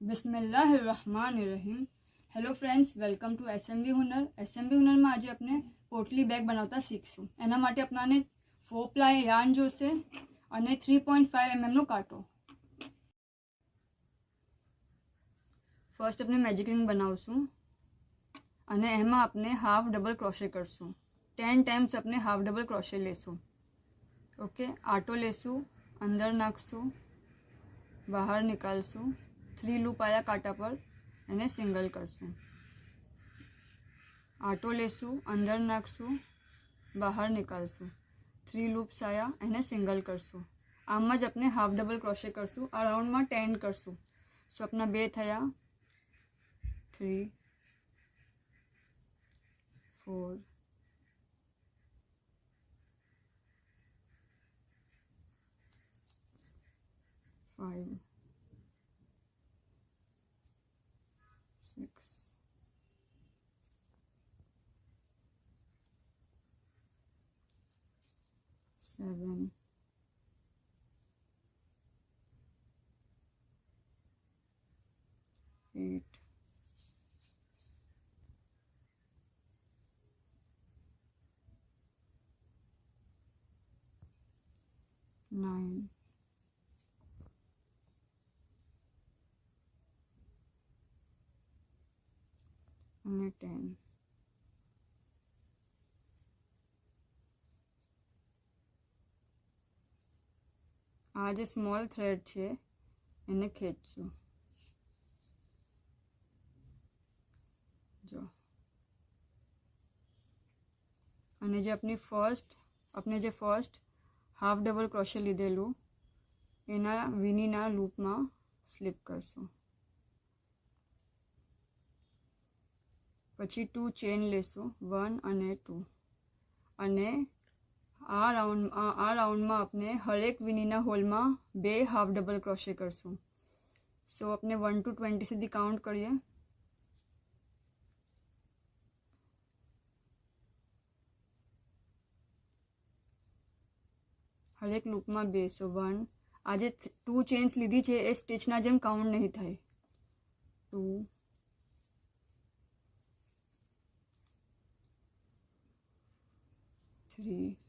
बिस्मिल्लाहिर्रहमानिर्रहीम। Hello friends, welcome to SMB Hunar. SMB Hunar में आज अपने पोटली बेग बनावता शीखशुं। एना माटे अपनाने 4 प्लाई यार्न जोईशे अने 3.5 mm नो कांटो। फर्स्ट अपने मैजिक रिंग बनावशुं अने एमां अपने हाफ डबल क्रोशे करशुं। 10 टाइम्स अपने हाफ डबल क्रोशे लेशुं। ओके, आटो लेशुं, अंदर नाखशुं, बहार निकालशुं। 3 लूप आया कांटा पर, एने सिंगल करशुं। आटो लेशुं, अंदर नाखशुं, बहार निकालशुं। 3 लूप्स आया, एने सिंगल करशुं। आम ज अपने हाफ डबल क्रोशे करशुं। आ राउंड में 10 करशुं। सो अपना 2 थया, 3 4 5 6 7 8 9 અને 10। આ જે સ્મોલ થ્રેડ છે એને ખેંચશું। જો અને જે આપણી ફર્સ્ટ હાફ ડબલ ક્રોશે લીધેલું એના વીનીના લૂપમાં સ્લીપ કરશું। પછી 2 ચેન લેશું, 1 અને 2, અને આ રાઉન્ડમાં આપણે હરેક વીનીના હોલમાં 2 હાફ ડબલ ક્રોશે કરશું। સો આપણે 1 to 20 સુધી કાઉન્ટ કરીએ। હરેક લૂપમાં 2, સો 1। આ જે 2 ચેન્સ લીધી છે એ સ્ટિચના જેમ કાઉન્ટ નહીં થાય। 2 3